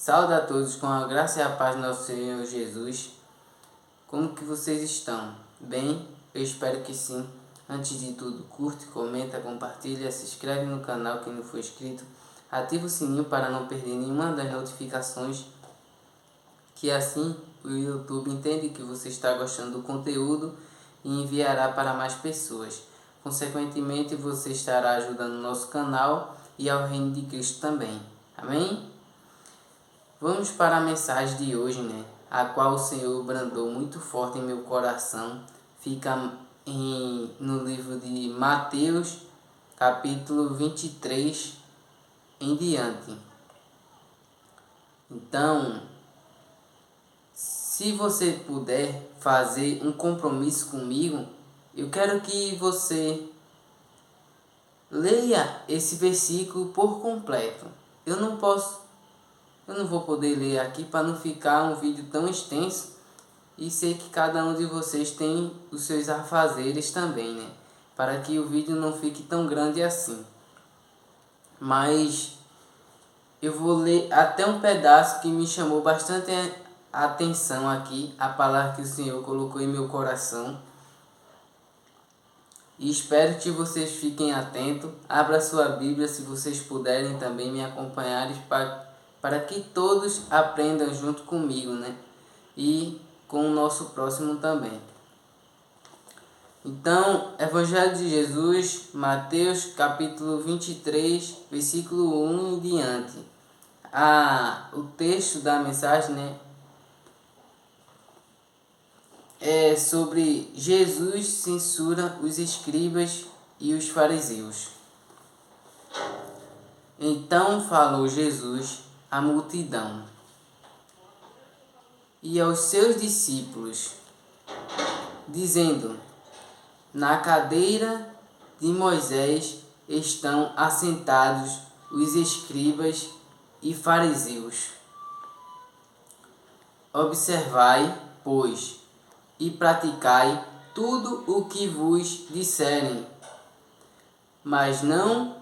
Saúde a todos com a graça e a paz do nosso Senhor Jesus. Como que vocês estão? Bem? Eu espero que sim. Antes de tudo, curte, comenta, compartilha, se inscreve no canal quem não for inscrito, ativa o sininho para não perder nenhuma das notificações, que assim o YouTube entende que você está gostando do conteúdo e enviará para mais pessoas. Consequentemente, você estará ajudando o nosso canal e ao reino de Cristo também. Amém? Vamos para a mensagem de hoje, a qual o Senhor brandou muito forte em meu coração. Fica no livro de Mateus, capítulo 23 em diante. Então, se você puder fazer um compromisso comigo, eu quero que você leia esse versículo por completo. Eu não vou poder ler aqui para não ficar um vídeo tão extenso, e sei que cada um de vocês tem os seus afazeres também, para que o vídeo não fique tão grande assim. Mas eu vou ler até um pedaço que me chamou bastante a atenção aqui, a palavra que o Senhor colocou em meu coração. E espero que vocês fiquem atentos. Abra sua Bíblia se vocês puderem também me acompanhar, para que todos aprendam junto comigo, e com o nosso próximo também. Então, Evangelho de Jesus, Mateus capítulo 23, versículo 1 em diante. O texto da mensagem, é sobre Jesus censura os escribas e os fariseus. Então falou Jesus à multidão e aos seus discípulos, dizendo: na cadeira de Moisés estão assentados os escribas e fariseus. Observai, pois, e praticai tudo o que vos disserem, mas não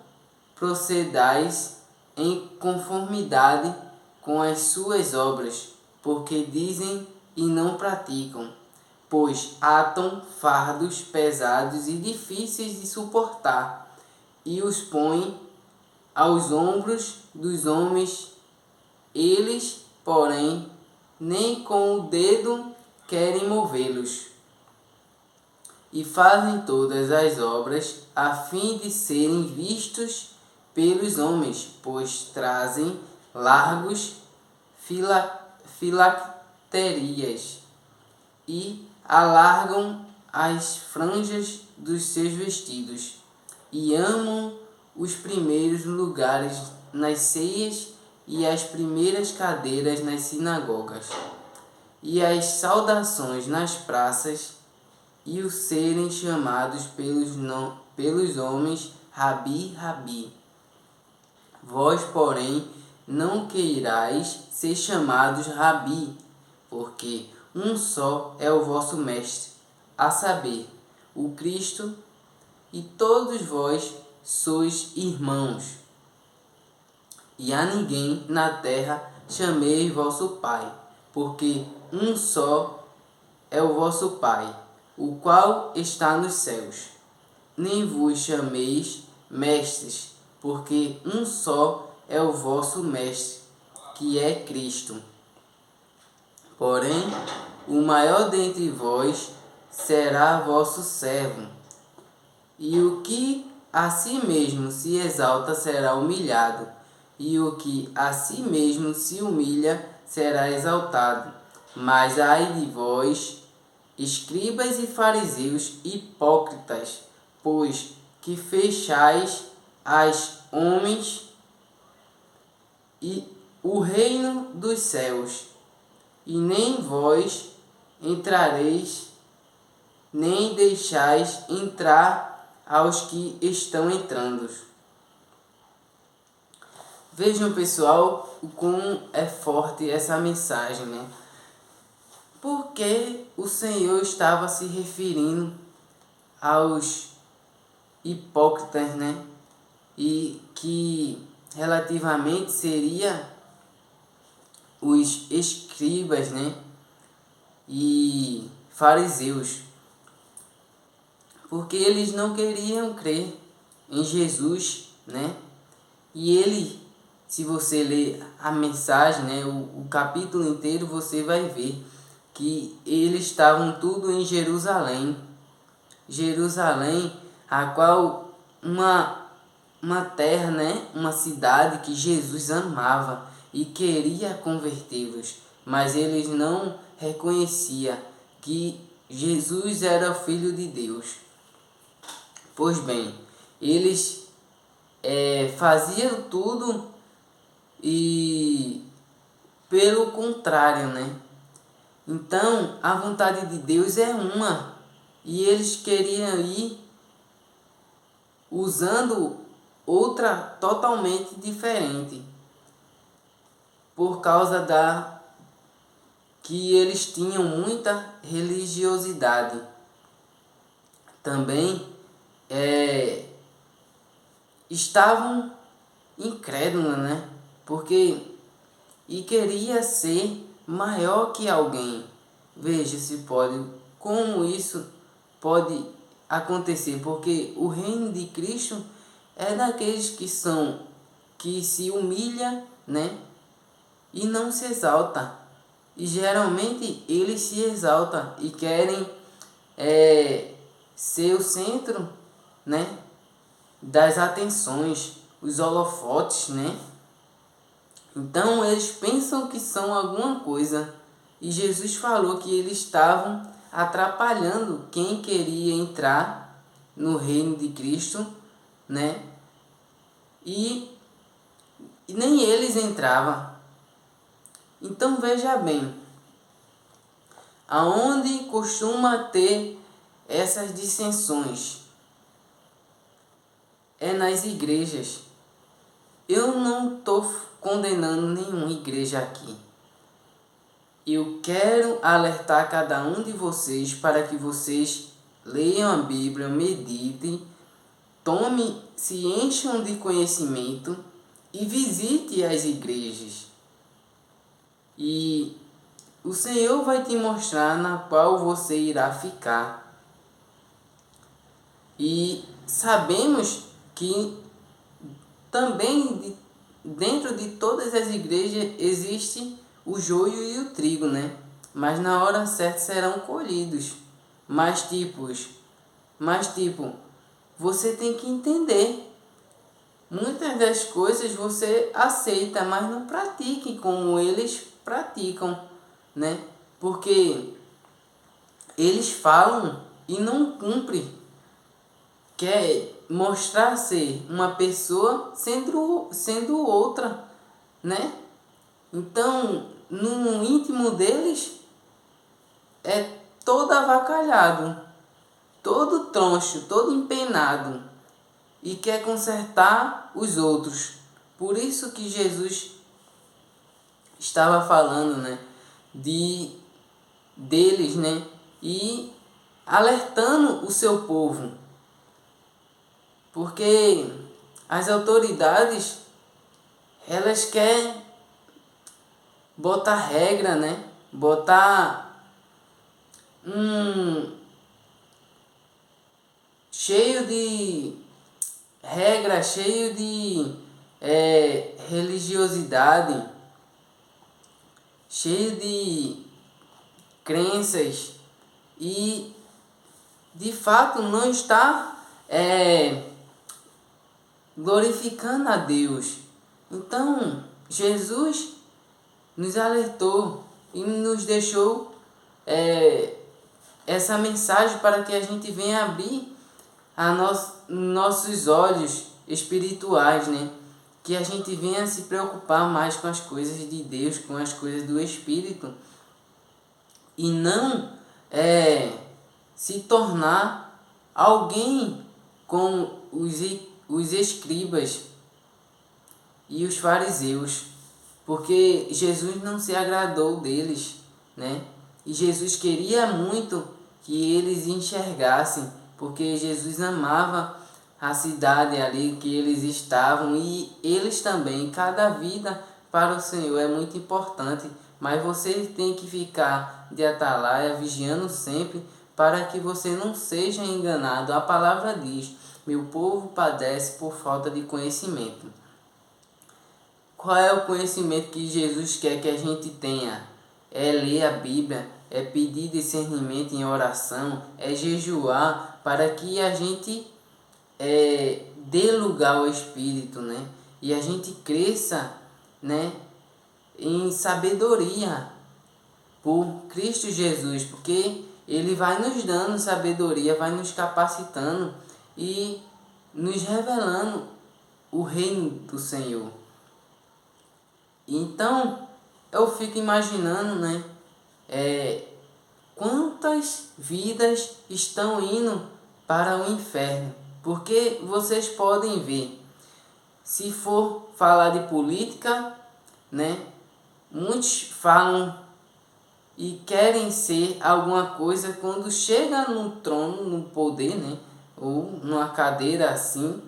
procedais em conformidade com as suas obras, porque dizem e não praticam, pois atam fardos pesados e difíceis de suportar, e os põem aos ombros dos homens. Eles, porém, nem com o dedo querem movê-los, e fazem todas as obras a fim de serem vistos pelos homens, pois trazem largos filacterias e alargam as franjas dos seus vestidos, e amam os primeiros lugares nas ceias e as primeiras cadeiras nas sinagogas, e as saudações nas praças, e o serem chamados pelos homens Rabi, Rabi. Vós, porém, não queirais ser chamados Rabi, porque um só é o vosso mestre, a saber, o Cristo, e todos vós sois irmãos. E a ninguém na terra chameis vosso Pai, porque um só é o vosso Pai, o qual está nos céus. Nem vos chameis mestres, porque um só é o vosso mestre, que é Cristo. Porém, o maior dentre vós será vosso servo. E o que a si mesmo se exalta será humilhado, e o que a si mesmo se humilha será exaltado. Mas ai de vós, escribas e fariseus hipócritas, pois que fechais aos homens e o reino dos céus, e nem vós entrareis, nem deixais entrar aos que estão entrando. Vejam, pessoal, o como é forte essa mensagem, Porque o Senhor estava se referindo aos hipócritas, E que relativamente seria os escribas, né, e fariseus, porque eles não queriam crer em Jesus, né? E ele, se você ler a mensagem, né, o capítulo inteiro, você vai ver que eles estavam tudo em Jerusalém. Jerusalém, a qual uma terra, né, uma cidade que Jesus amava e queria convertê-los, mas eles não reconheciam que Jesus era o Filho de Deus. Pois bem, eles faziam tudo e pelo contrário, né? Então, a vontade de Deus é uma, e eles queriam ir usando outra totalmente diferente, por causa da que eles tinham muita religiosidade. Também estavam incrédulos, né? Porque queria ser maior que alguém. Veja se pode, como isso pode acontecer, porque o reino de Cristo é daqueles que se humilha, né? E não se exalta. E geralmente eles se exaltam e querem ser o centro, né, das atenções, os holofotes, né? Então eles pensam que são alguma coisa, e Jesus falou que eles estavam atrapalhando quem queria entrar no reino de Cristo, né? E nem eles entravam. Então veja bem, aonde costuma ter essas dissensões é nas igrejas. Eu não estou condenando nenhuma igreja aqui. Eu quero alertar cada um de vocês para que vocês leiam a Bíblia, meditem, se encham de conhecimento e visite as igrejas. E o Senhor vai te mostrar na qual você irá ficar. E sabemos que também dentro de todas as igrejas existe o joio e o trigo, né? Mas na hora certa serão colhidos. Mas você tem que entender. Muitas das coisas você aceita, mas não pratique como eles praticam, né? Porque eles falam e não cumprem. Quer mostrar ser uma pessoa sendo outra, né? Então, no íntimo deles é todo avacalhado, todo troncho, todo empenado, e quer consertar os outros. Por isso que Jesus estava falando, né, deles, né, e alertando o seu povo, porque as autoridades elas querem botar regra, né, botar cheio de regra, cheio de religiosidade, cheio de crenças, e de fato não está glorificando a Deus. Então Jesus nos alertou e nos deixou essa mensagem para que a gente venha abrir nossos olhos espirituais, né? Que a gente venha se preocupar mais com as coisas de Deus, com as coisas do Espírito, e não se tornar alguém com os escribas e os fariseus, porque Jesus não se agradou deles, né? E Jesus queria muito que eles enxergassem, porque Jesus amava a cidade ali que eles estavam, e eles também, cada vida para o Senhor é muito importante, mas você tem que ficar de atalaia, vigiando sempre, para que você não seja enganado. A palavra diz: meu povo padece por falta de conhecimento. Qual é o conhecimento que Jesus quer que a gente tenha? É ler a Bíblia, é pedir discernimento em oração, é jejuar para que a gente dê lugar ao Espírito, né? E a gente cresça, né, em sabedoria por Cristo Jesus, porque Ele vai nos dando sabedoria, vai nos capacitando e nos revelando o reino do Senhor. Então, eu fico imaginando, né, quantas vidas estão indo para o inferno. Porque vocês podem ver, se for falar de política, né, muitos falam e querem ser alguma coisa quando chega no trono, no poder, né, ou numa cadeira assim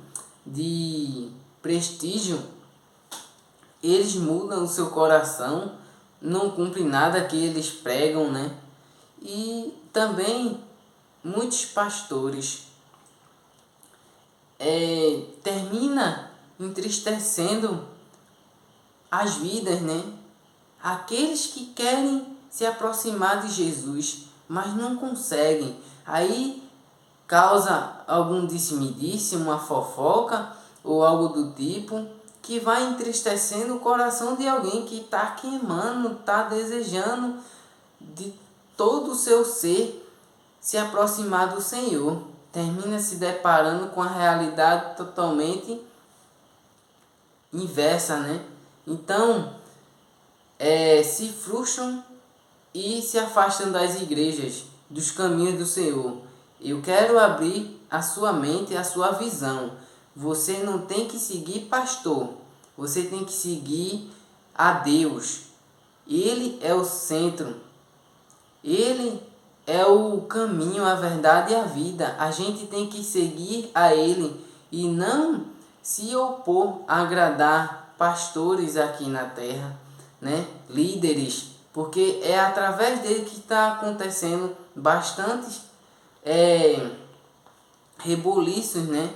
de prestígio, eles mudam o seu coração, não cumprem nada que eles pregam, né? E também muitos pastores termina entristecendo as vidas, né? Aqueles que querem se aproximar de Jesus, mas não conseguem. Aí causa algum disse-me-disse, uma fofoca ou algo do tipo, que vai entristecendo o coração de alguém que está queimando, está desejando de todo o seu ser se aproximar do Senhor. Termina se deparando com a realidade totalmente inversa, né? Então, se frustram e se afastam das igrejas, dos caminhos do Senhor. Eu quero abrir a sua mente, a sua visão. Você não tem que seguir pastor, você tem que seguir a Deus. Ele é o centro, Ele é o caminho, a verdade e a vida. A gente tem que seguir a Ele e não se opor a agradar pastores aqui na terra, né? Líderes, porque é através dele que está acontecendo bastantes reboliços, né,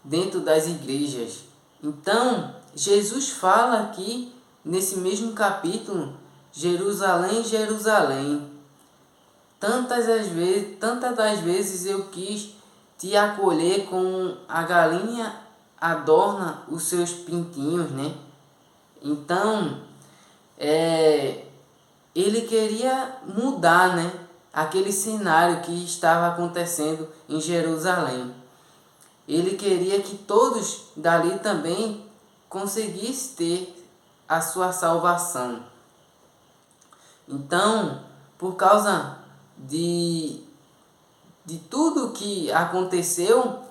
dentro das igrejas. Então, Jesus fala aqui nesse mesmo capítulo: Jerusalém, Jerusalém, tantas das vezes eu quis te acolher como a galinha adorna os seus pintinhos, né? Então, ele queria mudar, né, aquele cenário que estava acontecendo em Jerusalém. Ele queria que todos dali também conseguissem ter a sua salvação. Então, por causa de tudo que aconteceu,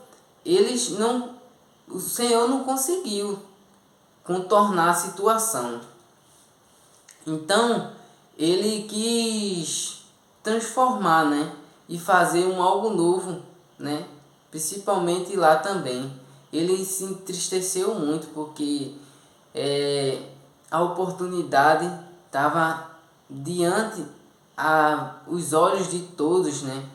o Senhor não conseguiu contornar a situação. Então, ele quis transformar, né, e fazer algo novo, né, principalmente lá também. Ele se entristeceu muito porque a oportunidade estava diante os olhos de todos, né?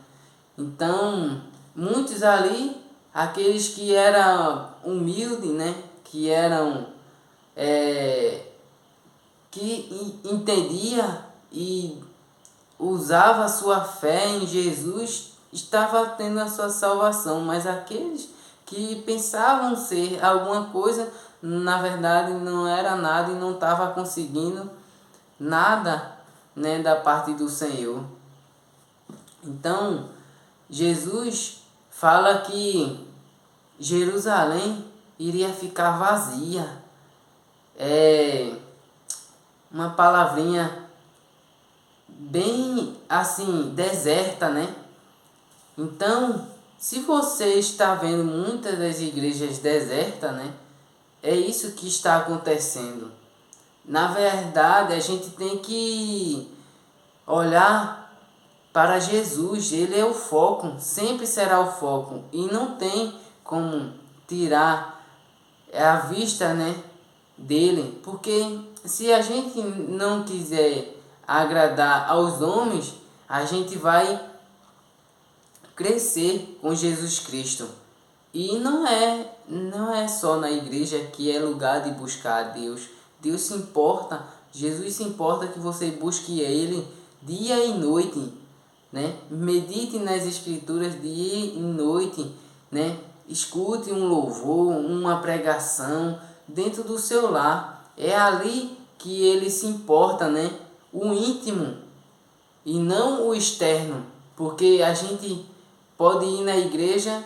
Então, muitos ali, aqueles que eram humildes, né, que eram que entendia e usava a sua fé em Jesus, estava tendo a sua salvação, mas aqueles que pensavam ser alguma coisa, na verdade não era nada e não estava conseguindo nada, né, da parte do Senhor. Então, Jesus fala que Jerusalém iria ficar vazia. Uma palavrinha bem assim, deserta, né? Então, se você está vendo muitas das igrejas desertas, né, é isso que está acontecendo. Na verdade, a gente tem que olhar para Jesus. Ele é o foco, sempre será o foco, e não tem como tirar a vista, né, dele, porque se a gente não quiser agradar aos homens, a gente vai crescer com Jesus Cristo. E não é só na igreja que é lugar de buscar a Deus. Deus se importa, Jesus se importa que você busque Ele dia e noite, né? Medite nas escrituras dia e noite, né? Escute um louvor, uma pregação dentro do seu lar. É ali que Ele se importa, né? O íntimo e não o externo, porque a gente pode ir na igreja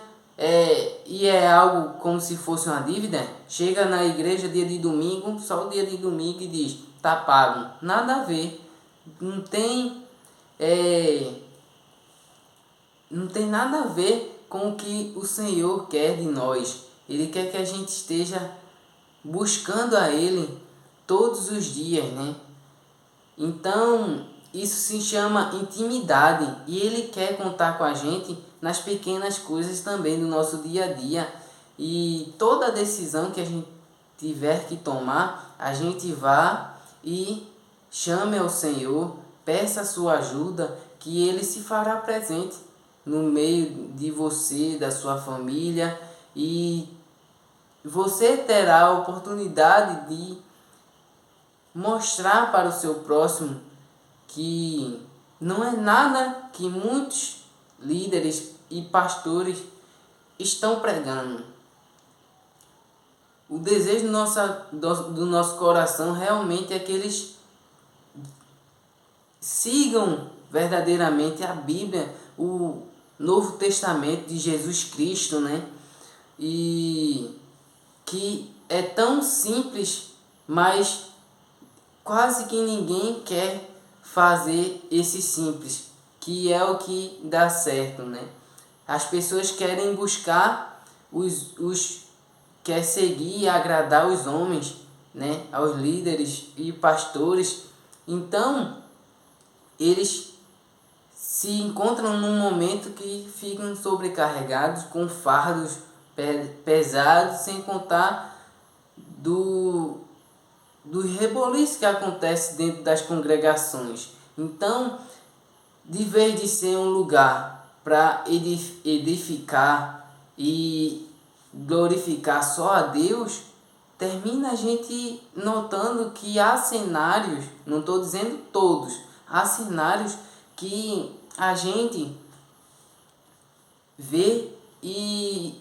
e é algo como se fosse uma dívida. Chega na igreja dia de domingo, só o dia de domingo, e diz, tá pago. Nada a ver. Não tem, é, não tem nada a ver com o que o Senhor quer de nós. Ele quer que a gente esteja buscando a Ele todos os dias, né? Então, isso se chama intimidade e Ele quer contar com a gente nas pequenas coisas também do nosso dia a dia. E toda decisão que a gente tiver que tomar, a gente vá e chame ao Senhor, peça a sua ajuda, que Ele se fará presente no meio de você, da sua família, e você terá a oportunidade de mostrar para o seu próximo que não é nada que muitos líderes e pastores estão pregando. O desejo do nosso coração realmente é que eles sigam verdadeiramente a Bíblia, o Novo Testamento de Jesus Cristo, né? E que é tão simples, mas quase que ninguém quer fazer esse simples, que é o que dá certo, né? As pessoas querem buscar quer seguir e agradar os homens, né? Aos líderes e pastores. Então, eles se encontram num momento que ficam sobrecarregados com fardos pesados, sem contar do reboliço que acontece dentro das congregações. Então, de vez de ser um lugar para edificar e glorificar só a Deus, termina a gente notando que há cenários, não estou dizendo todos, há cenários que a gente vê e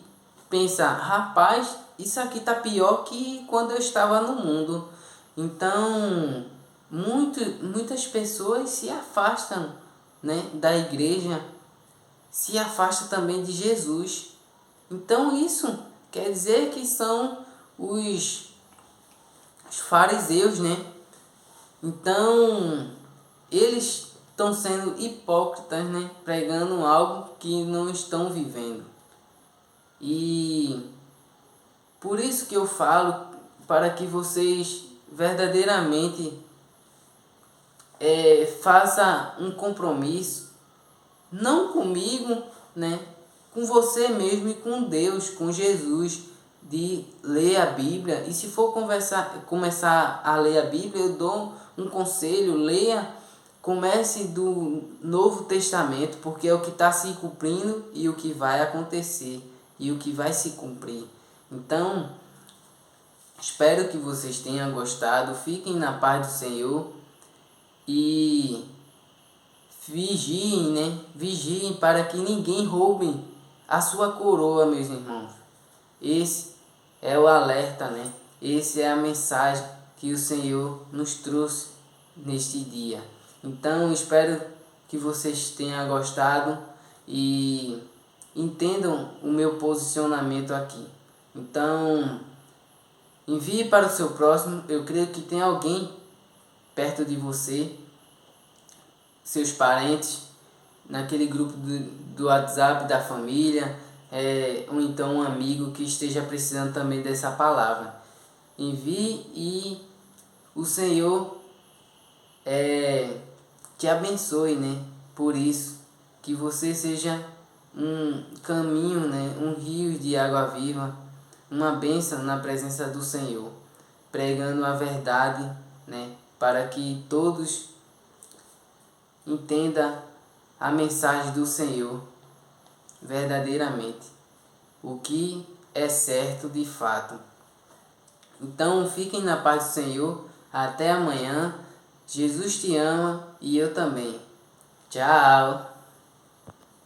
pensa, rapaz, isso aqui tá pior que quando eu estava no mundo. Então, muitas pessoas se afastam, né, da igreja, se afastam também de Jesus. Então, isso quer dizer que são os fariseus, né? Então, eles estão sendo hipócritas, né? Pregando algo que não estão vivendo. E por isso que eu falo para que vocês verdadeiramente façam um compromisso, não comigo, né? Com você mesmo e com Deus, com Jesus, de ler a Bíblia. E se for começar a ler a Bíblia, eu dou um conselho: leia, comece do Novo Testamento, porque é o que está se cumprindo e o que vai acontecer e o que vai se cumprir. Então, espero que vocês tenham gostado. Fiquem na paz do Senhor e vigiem, né? Vigiem para que ninguém roube a sua coroa, meus irmãos. Esse é o alerta, né? Esse é a mensagem que o Senhor nos trouxe neste dia. Então, espero que vocês tenham gostado e entendam o meu posicionamento aqui. Então, envie para o seu próximo. Eu creio que tem alguém perto de você, seus parentes, naquele grupo do WhatsApp da família, ou então um amigo que esteja precisando também dessa palavra. Envie e o Senhor te abençoe, né? Por isso, que você seja um caminho, né? Um rio de água viva, uma bênção na presença do Senhor. pregando a verdade, né, para que todos entendam a mensagem do Senhor verdadeiramente, o que é certo de fato. Então fiquem na paz do Senhor, até amanhã. Jesus te ama e eu também. Tchau!